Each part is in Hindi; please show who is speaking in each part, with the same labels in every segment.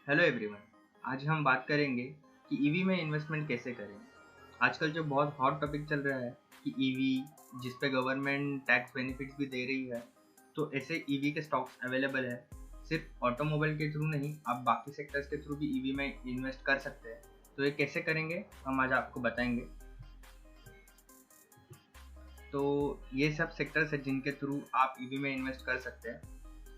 Speaker 1: Hello everyone. आज हम बात करेंगे कि ईवी में इन्वेस्टमेंट कैसे करें। आजकल जो बहुत हॉट टॉपिक चल रहा है कि ईवी जिस पे गवर्नमेंट टैक्स बेनिफिट्स भी दे रही है, तो ऐसे ईवी के स्टॉक्स अवेलेबल है। सिर्फ ऑटोमोबाइल के थ्रू नहीं, आप बाकी सेक्टर्स के थ्रू भी ईवी में इन्वेस्ट कर सकते हैं। तो ये कैसे करेंगे हम आज आपको बताएंगे। तो ये सब सेक्टर्स है जिनके थ्रू आप ईवी में इन्वेस्ट कर सकते हैं।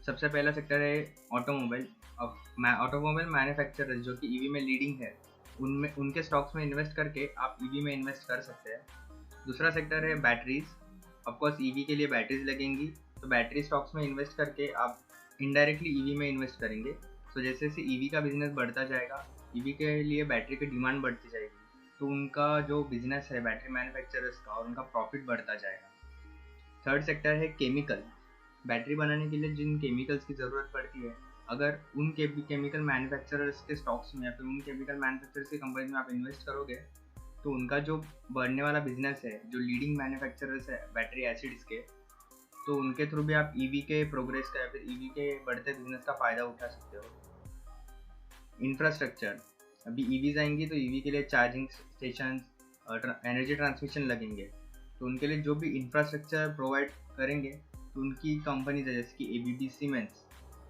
Speaker 1: सबसे पहला सेक्टर है ऑटोमोबाइल। अब ऑटोमोबाइल मैन्युफैक्चरर्स जो कि ईवी में लीडिंग है, उनमें उनके स्टॉक्स में इन्वेस्ट करके आप ईवी में इन्वेस्ट कर सकते हैं। दूसरा सेक्टर है बैटरीज। ऑफकोर्स ईवी के लिए बैटरीज लगेंगी, तो बैटरी स्टॉक्स में इन्वेस्ट करके आप इनडायरेक्टली ईवी में इन्वेस्ट करेंगे। तो जैसे जैसे ईवी का बिजनेस बढ़ता जाएगा, ईवी के लिए बैटरी की डिमांड बढ़ती जाएगी, तो उनका जो बिजनेस है बैटरी मैन्युफैक्चरर्स का, और उनका प्रॉफिट बढ़ता जाएगा। थर्ड सेक्टर है केमिकल। बैटरी बनाने के लिए जिन केमिकल्स की ज़रूरत पड़ती है, अगर उन केमिकल मैन्युफैक्चरर्स के स्टॉक्स में या फिर उन केमिकल मैन्युफैक्चरर्स की कंपनी में आप इन्वेस्ट करोगे, तो उनका जो बढ़ने वाला बिजनेस है, जो लीडिंग मैन्युफैक्चरर्स है बैटरी एसिड्स के, तो उनके थ्रू भी आप ईवी के प्रोग्रेस का या फिर ईवी के बढ़ते बिजनेस का फ़ायदा उठा सकते हो। इंफ्रास्ट्रक्चर, अभी ईवीज आएंगी तो ईवी के लिए चार्जिंग स्टेशन, एनर्जी ट्रांसमिशन लगेंगे, तो उनके लिए जो भी इंफ्रास्ट्रक्चर प्रोवाइड करेंगे, तो उनकी कंपनीज है जैसे कि एबीबी सीमेंस,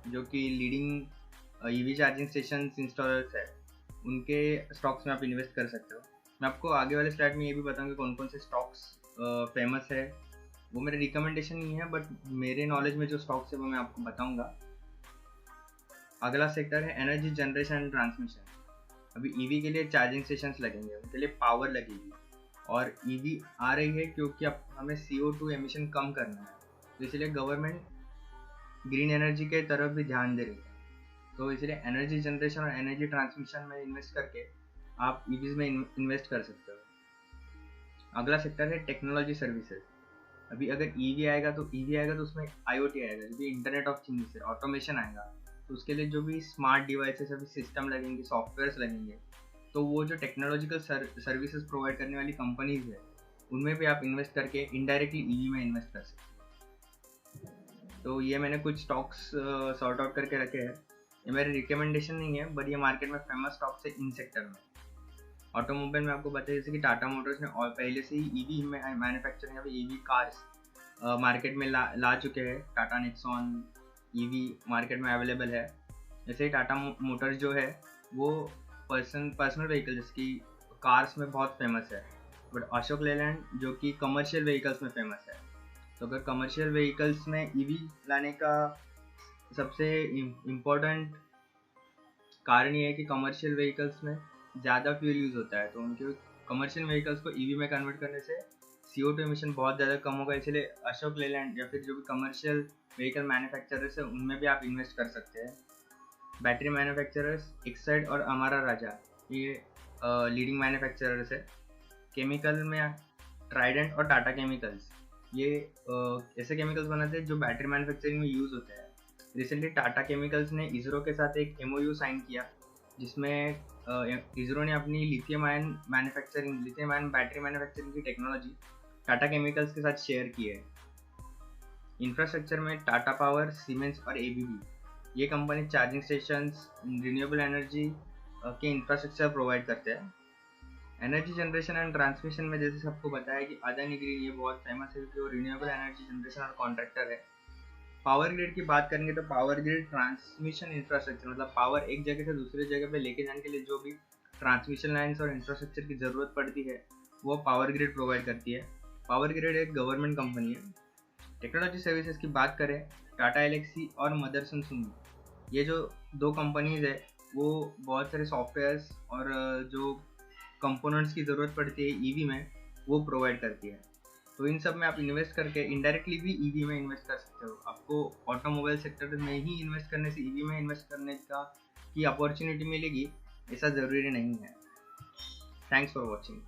Speaker 1: जो कि leading EV charging station installers है, उनके स्टॉक्स में आप इन्वेस्ट कर सकते हो। मैं आपको आगे वाले स्लाइड में ये भी बताऊंगा कौन कौन से स्टॉक्स फेमस है। वो मेरे रिकमेंडेशन नहीं है, बट मेरे नॉलेज में जो स्टॉक्स है वो मैं आपको बताऊंगा। अगला सेक्टर है एनर्जी जनरेशन एंड ट्रांसमिशन। अभी ईवी के लिए चार्जिंग स्टेशंस लगेंगे, उनके लिए पावर लगेगी, और ईवी आ रही है क्योंकि अब हमें CO2 एमिशन कम करना है, तो इसलिए गवर्नमेंट ग्रीन एनर्जी के तरफ भी ध्यान दे रही है। तो इसलिए एनर्जी जनरेशन और एनर्जी ट्रांसमिशन में इन्वेस्ट करके आप ईवीज में इन्वेस्ट कर सकते हो। अगला सेक्टर है टेक्नोलॉजी सर्विसेज। अभी अगर ईवी आएगा तो उसमें IoT आएगा, जो भी इंटरनेट ऑफ थिंग्स है, ऑटोमेशन आएगा, तो उसके लिए जो भी स्मार्ट डिवाइसेस अभी सिस्टम लगेंगे, सॉफ्टवेयर्स लगेंगे, तो वो जो टेक्नोलॉजिकल सर्विसेज प्रोवाइड करने वाली कंपनीज है, उनमें भी आप इन्वेस्ट करके इनडायरेक्टली ईवी में इन्वेस्ट कर सकते हैं। तो ये मैंने कुछ स्टॉक्स सॉर्ट आउट करके रखे हैं। ये मेरे रिकमेंडेशन नहीं है, बट ये मार्केट में फेमस स्टॉक्स है इन सेक्टर में। ऑटोमोबाइल में आपको बताया जैसे कि टाटा मोटर्स ने और पहले से ही ईवी में मैन्युफैक्चरिंग या फिर ईवी कार्स मार्केट में ला चुके हैं। टाटा नेक्सॉन ईवी मार्केट में अवेलेबल है। जैसे ही टाटा मोटर्स जो है वो पर्सनल व्हीकल जैसे कि कार्स में बहुत फेमस है, बट अशोक लेलैंड जो कि कमर्शियल व्हीकल्स में फेमस है। तो अगर कमर्शियल व्हीकल्स में ईवी लाने का सबसे इम्पोर्टेंट कारण ये है कि कमर्शियल व्हीकल्स में ज़्यादा फ्यूल यूज़ होता है, तो उनके कमर्शियल व्हीकल्स को ईवी में कन्वर्ट करने से CO2 एमिशन बहुत ज़्यादा कम होगा। इसलिए अशोक लेलैंड या फिर जो भी कमर्शियल व्हीकल मैन्युफैक्चरर्स है, उनमें भी आप इन्वेस्ट कर सकते हैं। बैटरी मैन्युफैक्चरर्स एक्साइड और अमारा राजा, ये लीडिंग मैन्युफैक्चरर्स है। केमिकल में ट्राइडेंट और टाटा केमिकल्स, ये ऐसे केमिकल्स बनाते हैं जो बैटरी मैन्युफैक्चरिंग में यूज़ होते हैं। रिसेंटली टाटा केमिकल्स ने इसरो के साथ एक MOU साइन किया, जिसमें इसरो ने अपनी लिथियम आयन बैटरी मैन्युफैक्चरिंग की टेक्नोलॉजी टाटा केमिकल्स के साथ शेयर की है। इंफ्रास्ट्रक्चर में टाटा पावर, सीमेंस और ABB, ये company charging stations, renewable energy के इंफ्रास्ट्रक्चर प्रोवाइड करते हैं। एनर्जी जनरेशन एंड ट्रांसमिशन में जैसे सबको बताया कि अदानी ग्रीन ये बहुत फेमस है क्योंकि वो रिन्यूएबल एनर्जी जनरेशन और कॉन्ट्रैक्टर है। पावर ग्रिड की बात करेंगे तो पावर ग्रिड ट्रांसमिशन इंफ्रास्ट्रक्चर, मतलब पावर एक जगह से दूसरी जगह पे लेके जाने के लिए जो भी ट्रांसमिशन लाइन्स और इंफ्रास्ट्रक्चर की ज़रूरत पड़ती है, वो पावर ग्रिड प्रोवाइड करती है। पावर ग्रिड एक गवर्नमेंट कंपनी है। टेक्नोलॉजी सर्विसेज की बात करें, टाटा एलेक्सी और मदरसन सुमी, ये जो दो कंपनीज है, वो बहुत सारे सॉफ्टवेयर्स और जो कंपोनेंट्स की ज़रूरत पड़ती है ईवी में, वो प्रोवाइड करती है। तो इन सब में आप इन्वेस्ट करके इनडायरेक्टली भी ईवी में इन्वेस्ट कर सकते हो। आपको ऑटोमोबाइल सेक्टर में ही इन्वेस्ट करने से ईवी में इन्वेस्ट करने की अपॉर्चुनिटी मिलेगी, ऐसा ज़रूरी नहीं है। Thanks for watching.